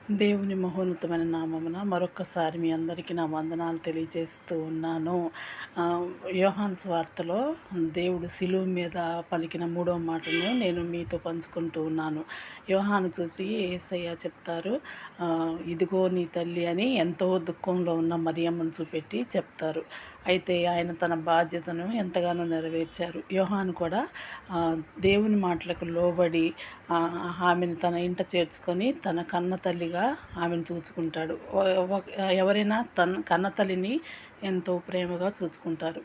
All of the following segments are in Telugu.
దేవుని మహోన్నతమైన నామమున మరొక్కసారి మీ అందరికీ నా వందనాలు తెలియజేస్తూ ఉన్నాను. యోహాను సువార్తలో దేవుడు శిలువ మీద పలికిన మూడవ మాటను నేను మీతో పంచుకుంటూ ఉన్నాను. యోహాను చూసి యేసయ్య చెప్తారు, ఇదిగో నీ తల్లి అని ఎంతో దుఃఖంలో ఉన్న మరియమ్మను చూపెట్టి చెప్తారు. అయితే ఆయన తన బాధ్యతను ఎంతగానో నెరవేర్చారు. యోహాను కూడా దేవుని మాటలకు లోబడి ఆమెను తన ఇంట చేర్చుకొని తన కన్న తల్లిగా ఆమెను చూసుకుంటాడు. ఎవరైనా తన కన్న తల్లిని ఎంతో ప్రేమగా చూసుకుంటారు.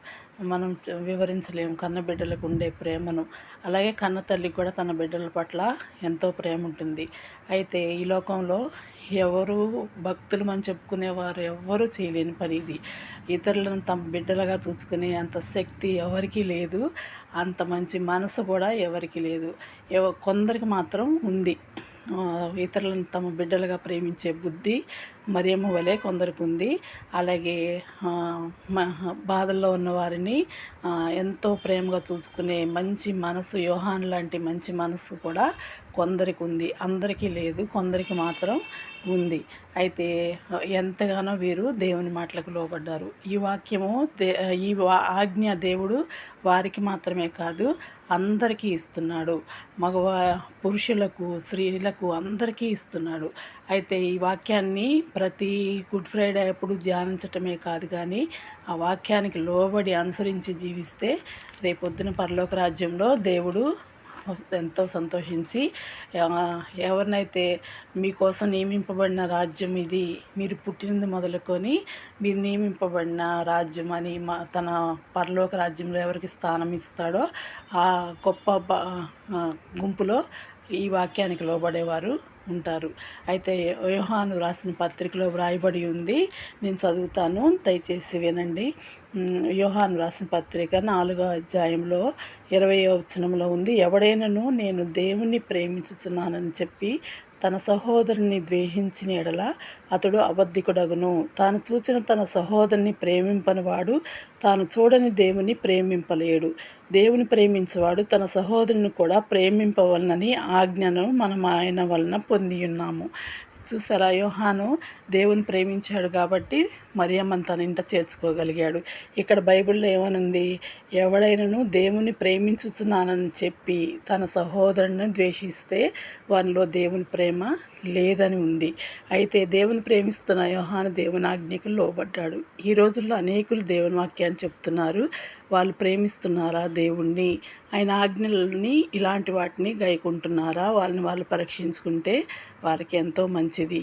మనం వివరించలేము కన్న బిడ్డలకు ఉండే ప్రేమను. అలాగే కన్న తల్లికి కూడా తన బిడ్డల పట్ల ఎంతో ప్రేమ ఉంటుంది. అయితే ఈ లోకంలో ఎవరు భక్తులమని చెప్పుకునేవారు ఎవ్వరూ చేయలేని పని ఇది. ఇతరులను తమ బిడ్డలుగా చూసుకునే అంత శక్తి ఎవరికీ లేదు. అంత మంచి మనసు కూడా ఎవరికీ లేదు. కొందరికి మాత్రం ఉంది. ఇతరులను తమ బిడ్డలుగా ప్రేమించే బుద్ధి మరియమ్మ వలె కొందరికి ఉంది. అలాగే బాధల్లో ఉన్న వారిని ఎంతో ప్రేమగా చూసుకునే మంచి మనసు, యోహాను లాంటి మంచి మనసు కూడా కొందరికి ఉంది. అందరికీ లేదు, కొందరికి మాత్రం ఉంది. అయితే ఎంతగానో వీరు దేవుని మాటలకు లోబడ్డారు. ఈ వాక్యము ఆజ్ఞ దేవుడు వారికి మాత్రమే కాదు అందరికీ ఇస్తున్నాడు. పురుషులకు, స్త్రీలకు అందరికీ ఇస్తున్నాడు. అయితే ఈ వాక్యాన్ని ప్రతి గుడ్ ఫ్రైడే అప్పుడు ధ్యానించటమే కాదు, కానీ ఆ వాక్యానికి లోబడి అనుసరించి జీవిస్తే రేపొద్దున పరలోక రాజ్యంలో దేవుడు ఎంతో సంతోషించి, ఎవరినైతే మీకోసం నియమింపబడిన రాజ్యం ఇది, మీరు పుట్టినది మొదలుకొని మీరు నియమింపబడిన రాజ్యం అని తన పరలోక రాజ్యంలో ఎవరికి స్థానం ఇస్తాడో ఆ గొప్ప గుంపులో ఈ వాక్యానికి లోబడేవారు ఉంటారు. అయితే యోహాను రాసిన పత్రికలో వ్రాయబడి ఉంది, నేను చదువుతాను, దయచేసి వినండి. యోహాను రాసిన పత్రిక 4వ అధ్యాయంలో 20వ వచనంలో ఉంది, ఎవడైనను నేను దేవుణ్ణి ప్రేమించుచున్నానని చెప్పి తన సహోదరుని ద్వేషించిన ఎడల అతడు అబద్ధికుడగును. తాను చూచిన తన సహోదరుని ప్రేమింపని వాడు తాను చూడని దేవుని ప్రేమింపలేడు. దేవుని ప్రేమించేవాడు తన సహోదరుని కూడా ప్రేమింపవలనని ఆజ్ఞను మనం ఆయన వలన పొంది ఉన్నాము. చూసారా, యోహాను దేవుని ప్రేమించాడు కాబట్టి మరియమ్మను తన ఇంట చేర్చుకోగలిగాడు. ఇక్కడ బైబిల్లో ఏమనుంది, ఎవడైనను దేవుని ప్రేమించుచున్నానని చెప్పి తన సహోదరుని ద్వేషిస్తే వానిలో దేవుని ప్రేమ లేదని ఉంది. అయితే దేవుని ప్రేమిస్తున్న యోహాను దేవుని ఆజ్ఞకు లోబడ్డాడు. ఈ రోజుల్లో అనేకులు దేవుని వాక్యాన్ని చెప్తున్నారు. వాళ్ళు ప్రేమిస్తున్నారా దేవుణ్ణి, ఆయన ఆజ్ఞలని, ఇలాంటి వాటిని గైకుంటున్నారా, వాళ్ళని వాళ్ళు పరీక్షించుకుంటే వారికి ఎంతో మంచిది.